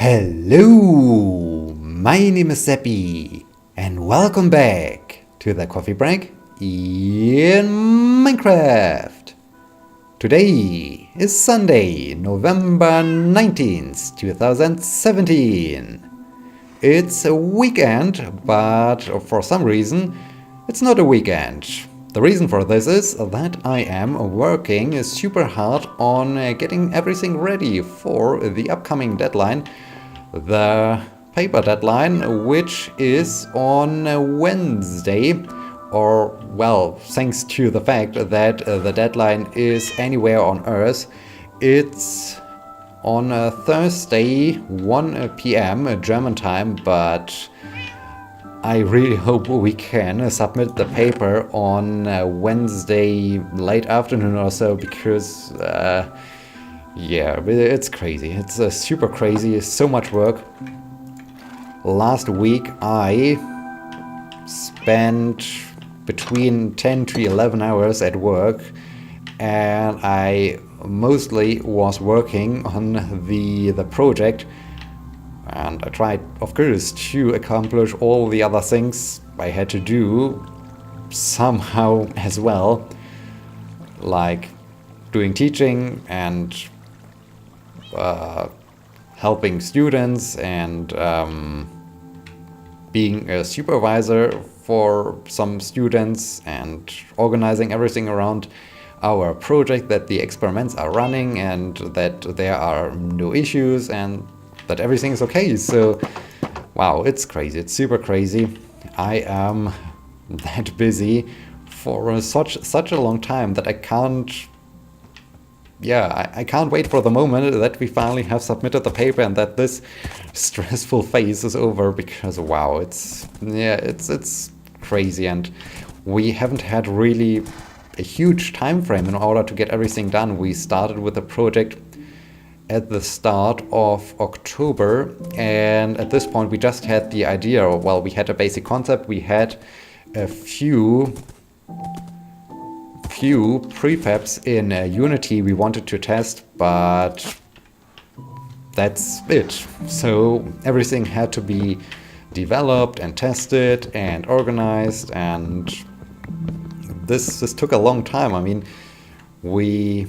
Hello, my name is Sebbi, and welcome back to the coffee break in Minecraft. Today is Sunday, November 19th, 2017. It's a weekend, but for some reason, it's not a weekend. The reason for this is that I am working super hard on getting everything ready for the upcoming deadline, the paper deadline, which is on Wednesday, or well, thanks to the fact that the deadline is anywhere on Earth, it's on Thursday 1 p.m. German time, but I really hope we can submit the paper on Wednesday late afternoon or so, because yeah, it's crazy. It's super crazy. It's so much work. Last week I spent between 10 to 11 hours at work, and I mostly was working on the project. And I tried, of course, to accomplish all the other things I had to do somehow as well, like doing teaching and helping students and being a supervisor for some students and organizing everything around our project, that the experiments are running and that there are no issues and that everything is okay. So wow, it's crazy. It's super crazy. I am that busy for such a long time that I can't wait for the moment that we finally have submitted the paper and that this stressful phase is over, because wow, it's crazy, and we haven't had really a huge time frame in order to get everything done. We started with the project at the start of October, and at this point we just had the idea, or well, we had a basic concept, we had a few prefabs in Unity we wanted to test, but that's it. So everything had to be developed and tested and organized, and this took a long time. I mean, we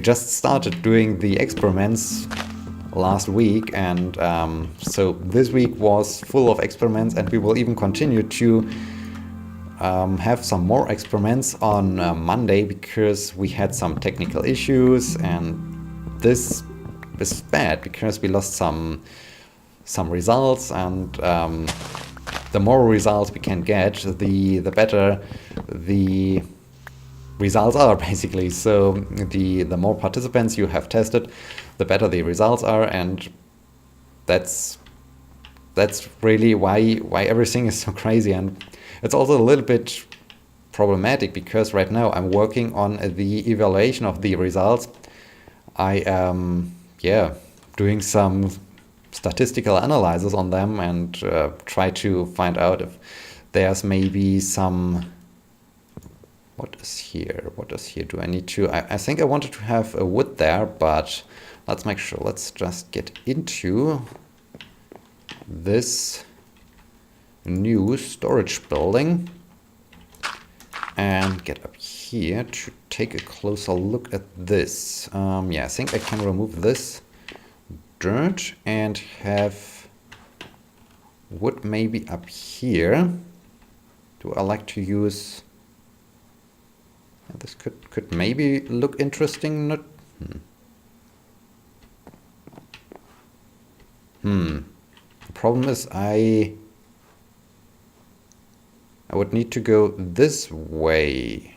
just started doing the experiments last week, and so this week was full of experiments, and we will even continue to have some more experiments on Monday, because we had some technical issues, and this is bad because we lost some results, and the more results we can get, the better the results are, basically. So the more participants you have tested, the better the results are, and that's really why everything is so crazy. And it's also a little bit problematic because right now I'm working on the evaluation of the results. I am doing some statistical analysis on them and try to find out if there's maybe some. What is here? Do I need to? I think I wanted to have a wood there, but let's make sure. Let's just get into this new storage building and get up here to take a closer look at this. I think I can remove this dirt and have wood maybe up here. Do I like to use? This could maybe look interesting. Not. The problem is I would need to go this way.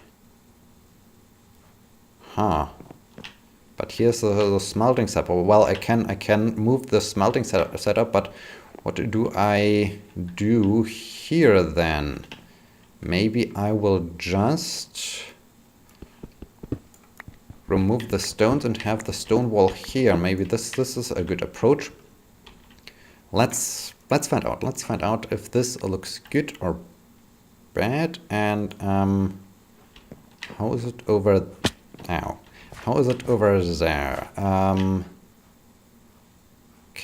But here's the smelting setup. Well, I can move the smelting setup, but what do I do here then? Maybe I will just remove the stones and have the stone wall here. Maybe this is a good approach. Let's find out. Let's find out if this looks good or bad. And how is it over? How is it over there?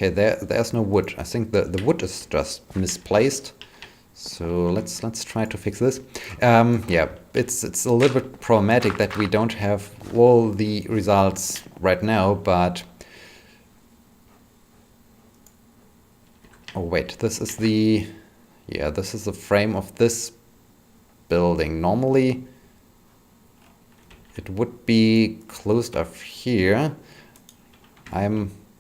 Okay, there's no wood. I think the wood is just misplaced. So let's try to fix this. Yeah, it's a little bit problematic that we don't have all the results right now, but oh wait, this is the frame of this building. Normally it would be closed off here.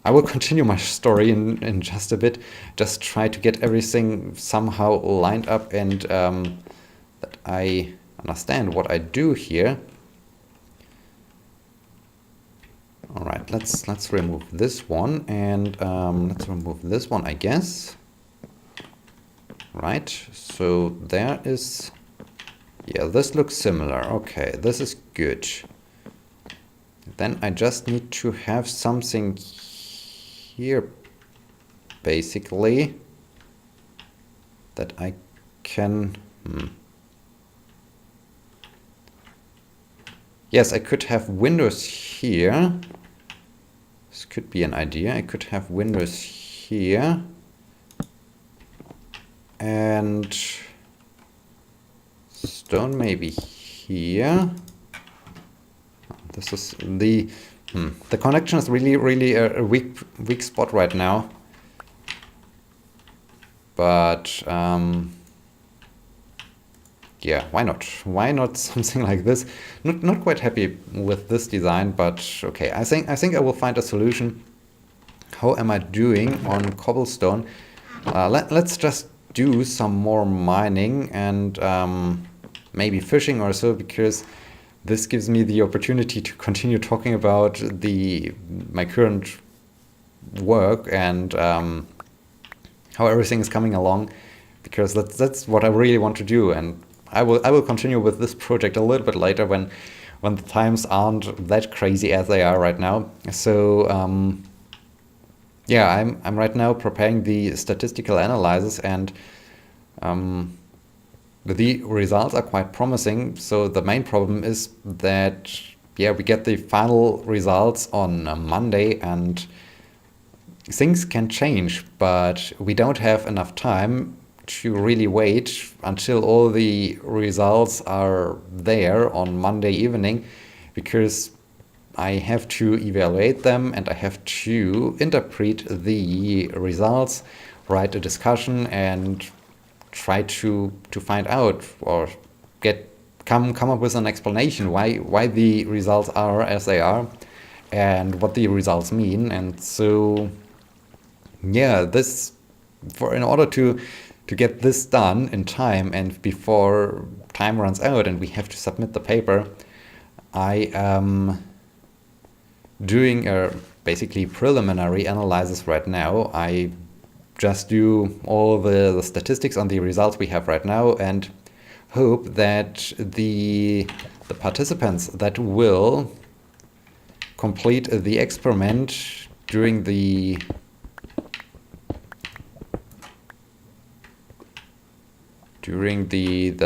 I will continue my story in just a bit. Just try to get everything somehow lined up and that I understand what I do here. All right, let's remove this one and let's remove this one, I guess. Right, so there is, yeah, this looks similar. Okay, this is good. Then I just need to have something here, basically, that I can... Yes, I could have windows here. This could be an idea. I could have windows here. And stone maybe here. This is the connection is really a weak spot right now. But yeah, why not? Why not something like this? Not quite happy with this design, but okay. I think I will find a solution. How am I doing on cobblestone? Let's just do some more mining and maybe fishing or so, because this gives me the opportunity to continue talking about my current work and how everything is coming along, because that's what I really want to do. And I will continue with this project a little bit later when the times aren't that crazy as they are right now. So yeah, I'm right now preparing the statistical analysis, and the results are quite promising. So the main problem is that, yeah, we get the final results on Monday and things can change, but we don't have enough time to really wait until all the results are there on Monday evening, because I have to evaluate them and I have to interpret the results, write a discussion and try to find out or come up with an explanation why the results are as they are and what the results mean. And so yeah, in order to get this done in time and before time runs out and we have to submit the paper, I am doing a basically preliminary analysis right now. I just do all the statistics on the results we have right now and hope that the participants that will complete the experiment during the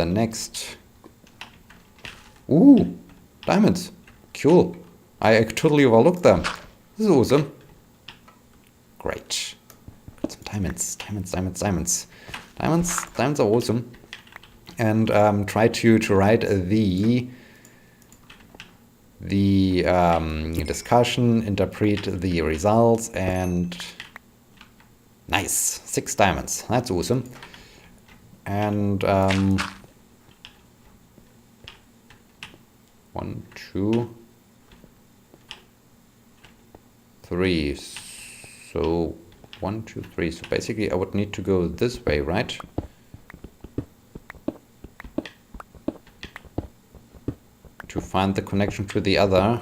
next... Ooh, diamonds. Cool. I totally overlooked them. This is awesome. Great. Got some diamonds. Diamonds are awesome. And try to write the discussion, interpret the results, and nice, 6 diamonds. That's awesome. And 1, 2, 3. So 1, 2, 3. So basically I would need to go this way, right? To find the connection to the other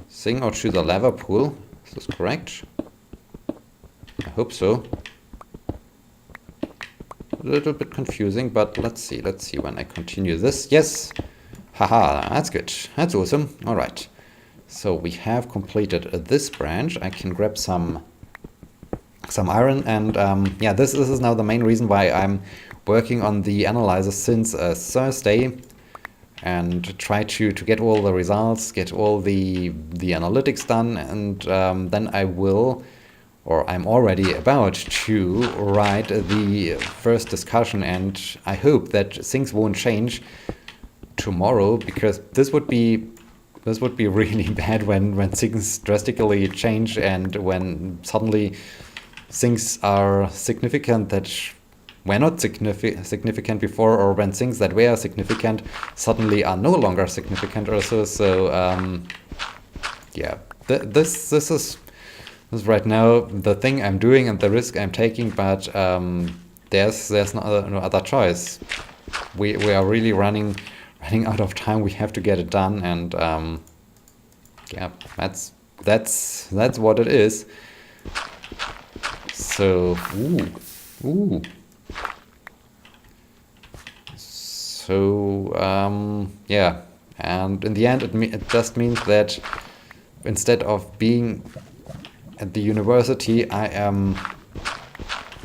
thing, or to the lava pool. Is this correct? I hope so. A little bit confusing, but let's see when I continue this. Yes! Haha, that's good. That's awesome. Alright. So we have completed this branch. I can grab some iron, and yeah, this is now the main reason why I'm working on the analysis since Thursday. and try to get all the results, get all the analytics done, and then I will, or I'm already about to write the first discussion, and I hope that things won't change tomorrow, because this would be really bad when things drastically change and when suddenly things are significant that were not significant before, or when things that were significant suddenly are no longer significant or so. So yeah, this is right now the thing I'm doing and the risk I'm taking, but there's no other choice. We are really running out of time. We have to get it done, and yeah, that's what it is. So ooh. So yeah, and in the end it just means that instead of being at the university, I am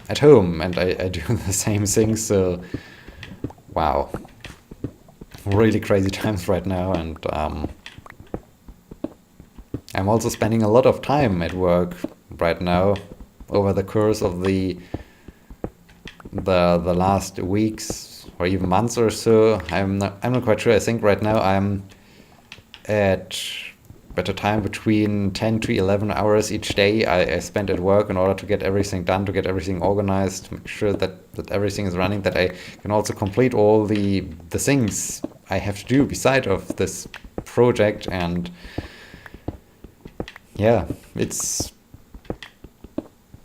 at home, and I do the same thing. So wow, really crazy times right now, and I'm also spending a lot of time at work right now over the course of the last weeks or even months or so. I'm not quite sure. I think right now I'm at a time between 10 to 11 hours each day I spend at work in order to get everything done, to get everything organized, to make sure that everything is running, that I can also complete all the things I have to do beside of this project. And yeah, it's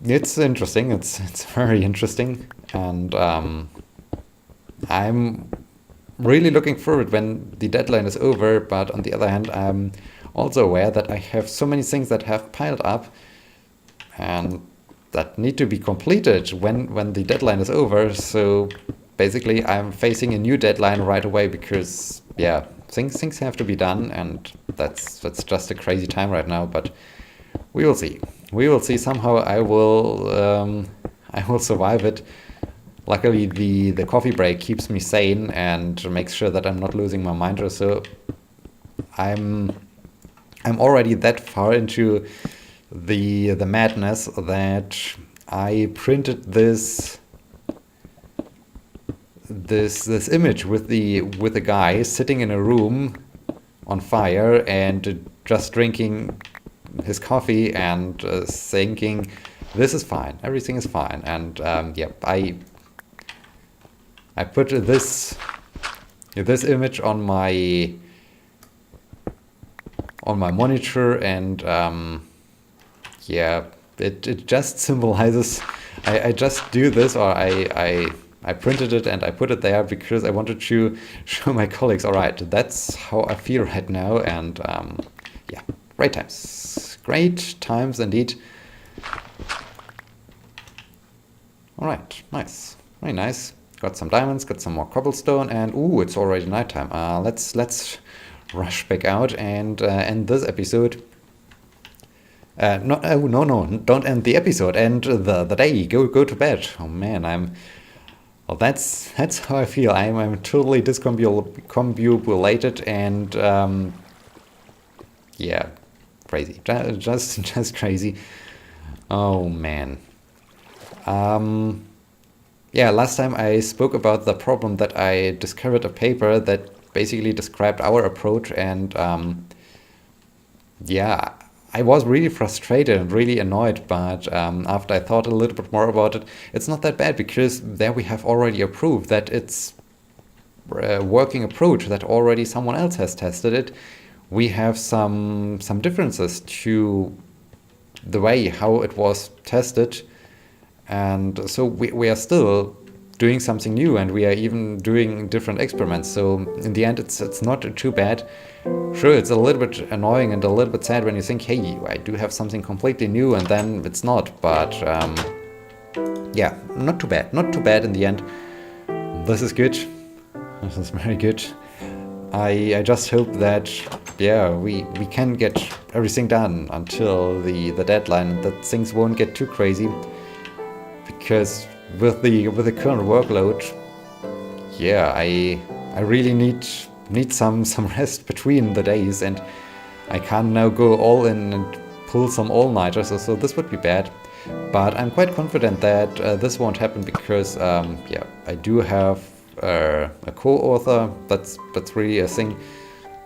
interesting. It's very interesting, and I'm really looking forward when the deadline is over. But on the other hand, I'm also aware that I have so many things that have piled up and that need to be completed when the deadline is over. So basically I'm facing a new deadline right away, because yeah, things have to be done, and that's just a crazy time right now. But we will see. Somehow I will survive it. Luckily the coffee break keeps me sane and makes sure that I'm not losing my mind or so. I'm already that far into the madness that I printed this image with the guy sitting in a room on fire and just drinking his coffee and thinking, this is fine, everything is fine. And I put this image on my monitor, and it just symbolizes. I just do this, or I printed it and I put it there because I wanted to show my colleagues, all right, that's how I feel right now. And yeah, great times indeed. All right, nice, very nice. Got some diamonds, got some more cobblestone, and ooh, it's already nighttime. Let's rush back out and end this episode. No, don't end the episode. End the day. Go to bed. Oh man, well, that's how I feel. I'm totally discombobulated and yeah, crazy. Just crazy. Oh man. Yeah, last time I spoke about the problem that I discovered a paper that basically described our approach, and yeah, I was really frustrated and really annoyed, but after I thought a little bit more about it, it's not that bad, because there we have already a proof that it's a working approach, that already someone else has tested it. We have some differences to the way how it was tested. And so we are still doing something new, and we are even doing different experiments. So in the end, it's not too bad. Sure, it's a little bit annoying and a little bit sad when you think, hey, I do have something completely new, and then it's not. But yeah, not too bad in the end. This is good. This is very good. I just hope that we can get everything done until the deadline, that things won't get too crazy. Because with the current workload, I really need need some rest between the days, and I can't now go all in and pull some all-nighters, so this would be bad. But I'm quite confident that this won't happen because yeah, I do have a co-author. That's really a thing.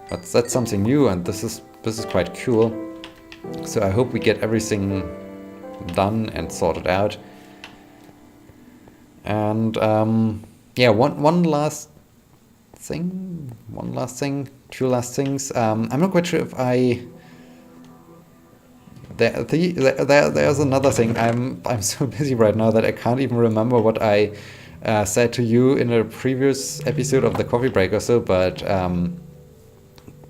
That's something new, and this is quite cool. So I hope we get everything done and sorted out. And yeah, one last thing, two last things. I'm not quite sure if there's another thing. I'm so busy right now that I can't even remember what I said to you in a previous episode of the Coffee Break or so. But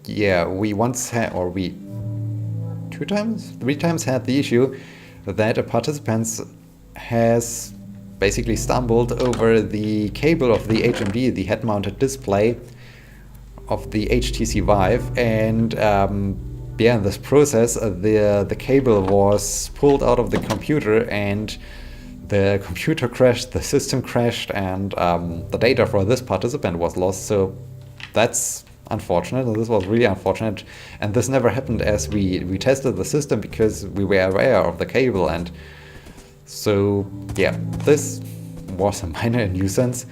yeah, we once had, or we three times had the issue that a participant has basically stumbled over the cable of the HMD, the head-mounted display of the HTC Vive, and yeah, in this process, the cable was pulled out of the computer, and the computer crashed, the system crashed, and the data for this participant was lost. So that's unfortunate, and this was really unfortunate. And this never happened as we tested the system because we were aware of the cable. And so yeah, this was a minor nuisance.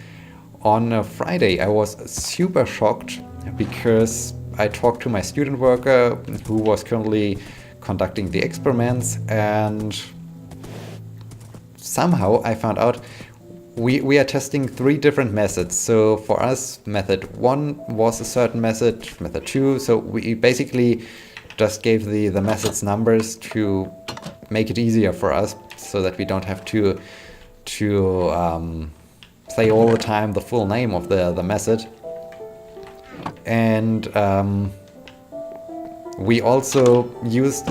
On a Friday, I was super shocked because I talked to my student worker who was currently conducting the experiments, and somehow I found out we are testing 3 different methods. So for us, method 1 was a certain method 2. So we basically just gave the methods numbers to make it easier for us, so that we don't have to say all the time the full name of the method. And we also used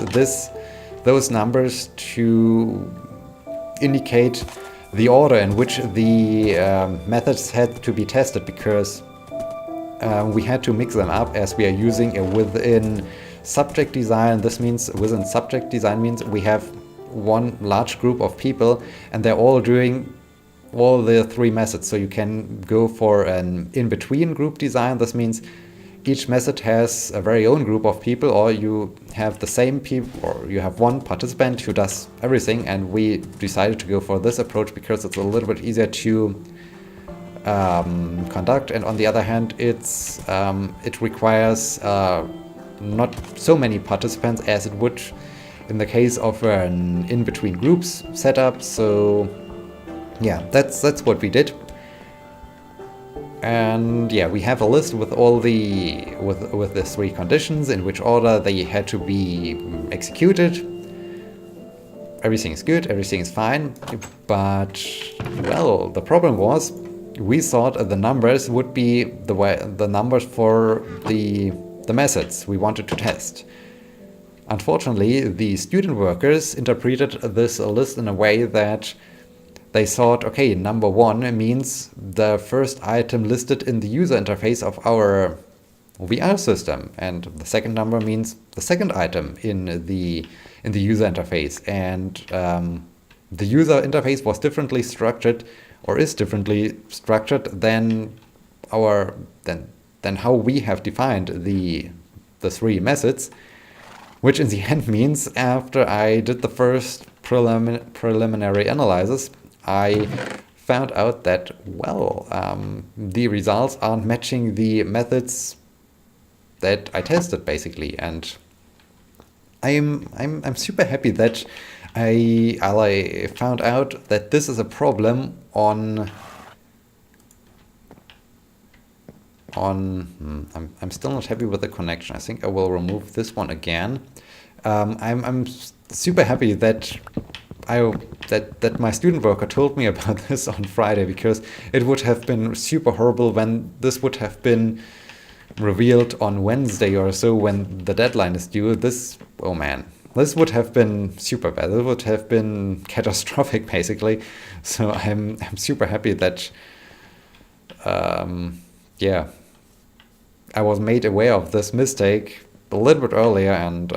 those numbers to indicate the order in which the methods had to be tested, because we had to mix them up as we are using a within subject design. This means within subject design means we have one large group of people and they're all doing all the 3 methods. So you can go for an in-between group design. This means each method has a very own group of people, or you have the same people, or you have one participant who does everything. And we decided to go for this approach because it's a little bit easier to conduct, and on the other hand, it requires not so many participants as it would in the case of an in-between groups setup. So yeah, that's what we did. And yeah, we have a list with all with the 3 conditions, in which order they had to be executed. Everything is good, everything is fine, but well, the problem was we thought the numbers would be the numbers for the methods we wanted to test. Unfortunately, the student workers interpreted this list in a way that they thought, okay, number 1 means the first item listed in the user interface of our VR system, and the second number means the second item in the user interface. And the user interface was differently structured, or is differently structured than how we have defined the 3 methods, which in the end means, after I did the first preliminary analysis, I found out that, well, the results aren't matching the methods that I tested, basically. And I'm super happy that I found out that this is a problem on I'm still not happy with the connection. I think I will remove this one again. I'm super happy that that my student worker told me about this on Friday, because it would have been super horrible when this would have been revealed on Wednesday or so, when the deadline is due. Oh man, this would have been super bad. It would have been catastrophic, basically. So I'm super happy that yeah, I was made aware of this mistake a little bit earlier, and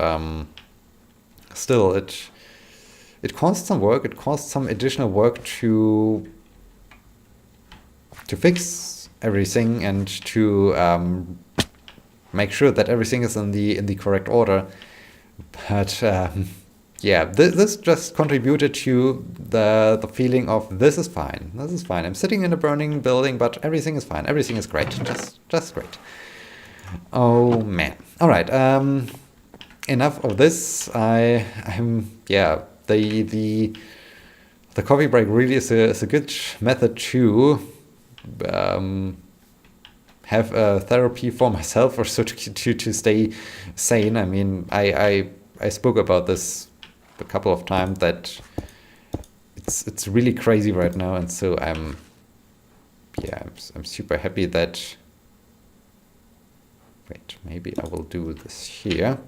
still it caused some work. It caused some additional work to fix everything and to make sure that everything is in the correct order. But yeah, this just contributed to the feeling of this is fine. This is fine. I'm sitting in a burning building, but everything is fine. Everything is great. Just great. Oh man. All right. Enough of this. Yeah. The coffee break really is a good method to have a therapy for myself, or so to stay sane. I mean, I spoke about this a couple of times, that it's really crazy right now, and so I'm super happy that. Wait, maybe I will do this here.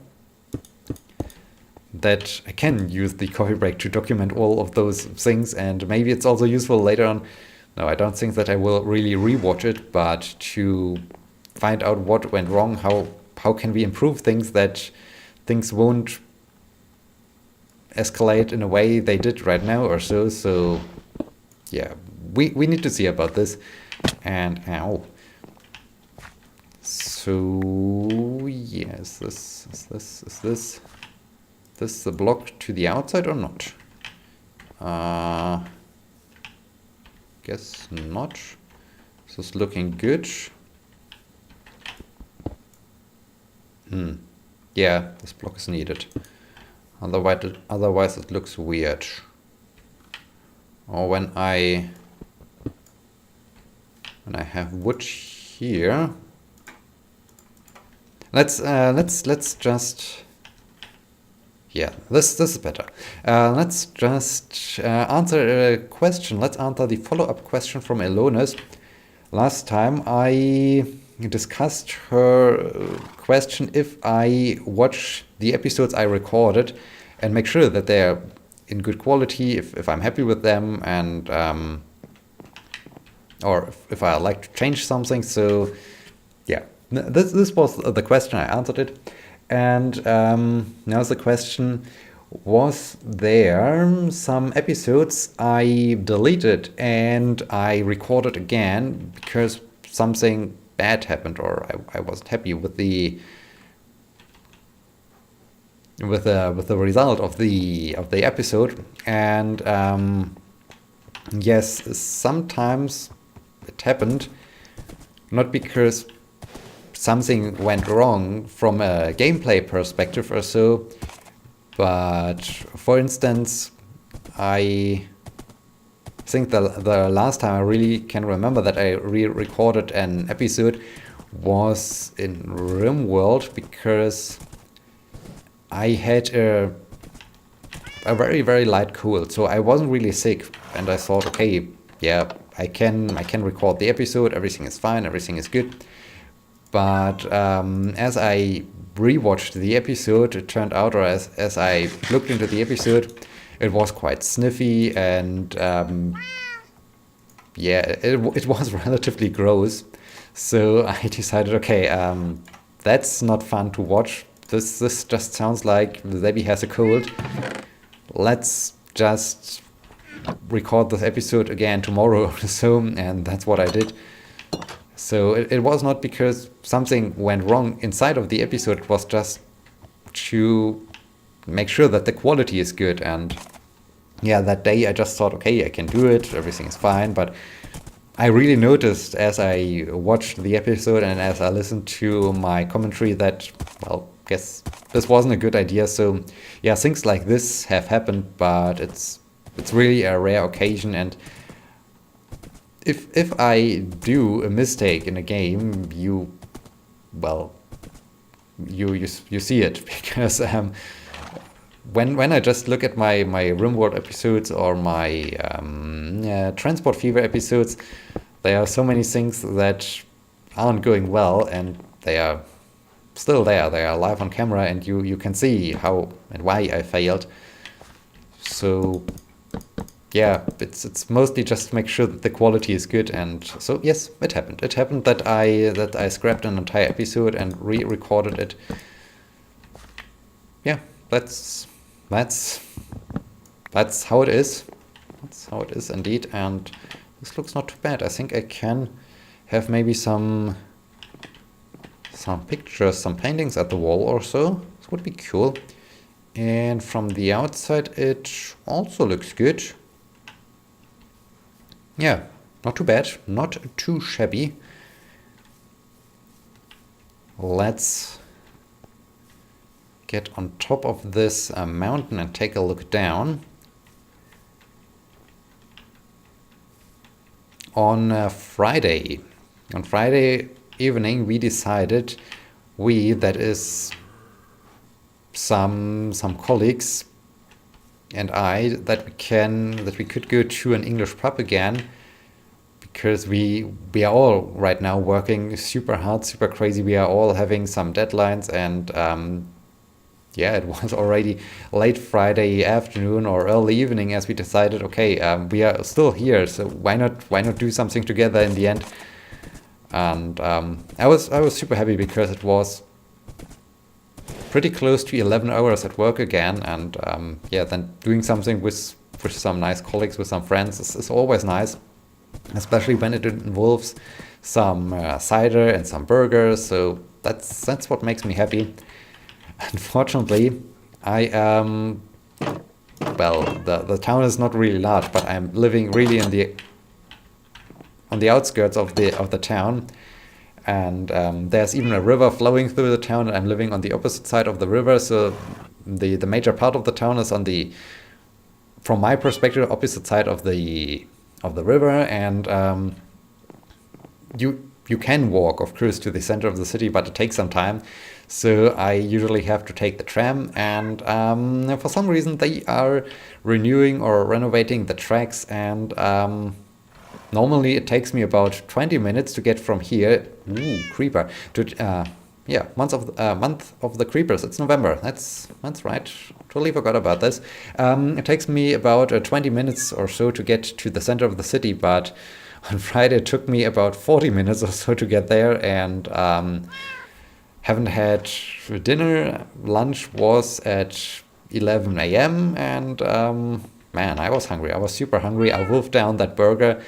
That I can use the coffee break to document all of those things, and maybe it's also useful later on. No, I don't think that I will really rewatch it, but to find out what went wrong, how can we improve things, that things won't escalate in a way they did right now or so. So yeah, we need to see about this. And so yes, is this the block to the outside or not? Guess not. This is looking good. Yeah, this block is needed. Otherwise it looks weird. Or when I have wood here. Let's just. Yeah, this is better. Let's just answer a question. Let's answer the follow-up question from Elonis. Last time I discussed her question if I watch the episodes I recorded and make sure that they're in good quality, if I'm happy with them, and or if I like to change something. So yeah, this was the question. I answered it. And now's the question: was there some episodes I deleted and I recorded again because something bad happened, or I wasn't happy with the result of the episode? And yes, sometimes it happened, not because something went wrong from a gameplay perspective or so, but for instance, I think the last time I really can remember that I re-recorded an episode was in RimWorld, because I had a very, very light cold, so I wasn't really sick, and I thought, okay, yeah, I can record the episode, everything is fine, everything is good. But as I rewatched the episode, it turned out, or as I looked into the episode, it was quite sniffy, and yeah, it was relatively gross. So I decided, okay, that's not fun to watch. This just sounds like Sebbi has a cold. Let's just record this episode again tomorrow or so, and that's what I did. So it was not because something went wrong inside of the episode, it was just to make sure that the quality is good. And yeah, that day I just thought, okay, I can do it, everything is fine. But I really noticed as I watched the episode and as I listened to my commentary that, well, guess this wasn't a good idea. So yeah, things like this have happened, but it's really a rare occasion. And if I do a mistake in a game, you see it, because when I just look at my RimWorld episodes or my Transport Fever episodes, there are so many things that aren't going well, and they are still there. They are live on camera, and you can see how and why I failed. So yeah, it's mostly just to make sure that the quality is good. And so yes, it happened. It happened that I scrapped an entire episode and re-recorded it. Yeah, that's how it is. That's how it is indeed. And this looks not too bad. I think I can have maybe some some pictures, some paintings at the wall or so. This would be cool. And from the outside it also looks good. Yeah, not too bad, not too shabby. Let's get on top of this mountain and take a look down. On Friday evening we decided, that is some colleagues and I, that we could go to an English pub again, because we are all right now working super hard, super crazy. We are all having some deadlines, and yeah, it was already late Friday afternoon or early evening as we decided, okay, we are still here, so why not do something together in the end? And I was super happy because it was pretty close to 11 hours at work again, and yeah, then doing something with some nice colleagues, with some friends is always nice, especially when it involves some cider and some burgers. So that's what makes me happy. Unfortunately, well, the town is not really large, but I'm living really on the outskirts of the town, and there's even a river flowing through the town, and I'm living on the opposite side of the river. So the major part of the town is on the, from my perspective, opposite side of the river, and you can walk, of course, to the center of the city, but it takes some time. So I usually have to take the tram, and for some reason they are renewing or renovating the tracks, and normally it takes me about 20 minutes to get from here, creeper, to yeah, month of the creepers. It's November. That's right. Totally forgot about this. It takes me about 20 minutes or so to get to the center of the city, but on Friday it took me about 40 minutes or so to get there, and haven't had dinner. Lunch was at 11 a.m. and man, I was hungry. I was super hungry. I wolfed down that burger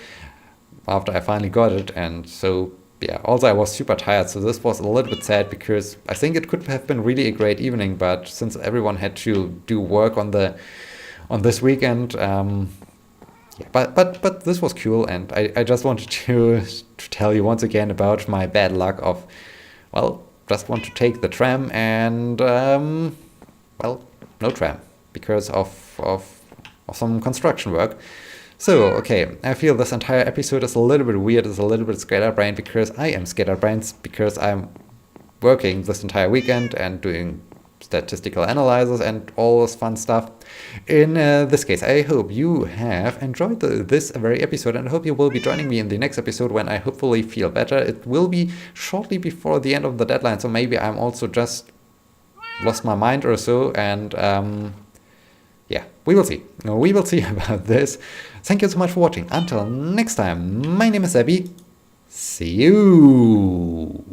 after I finally got it, and so yeah, also I was super tired, so this was a little bit sad, because I think it could have been really a great evening, but since everyone had to do work on this weekend, yeah, but this was cool, and I just wanted to tell you once again about my bad luck of, well, just want to take the tram, and well, no tram because of some construction work. So, okay, I feel this entire episode is a little bit weird, it's a little bit scatterbrained, because I am scatterbrained, because I'm working this entire weekend and doing statistical analysis and all this fun stuff. In this case, I hope you have enjoyed this very episode, and I hope you will be joining me in the next episode when I hopefully feel better. It will be shortly before the end of the deadline, so maybe I'm also just lost my mind or so, and yeah, we will see. We will see about this. Thank you so much for watching. Until next time, my name is Sebbi. See you!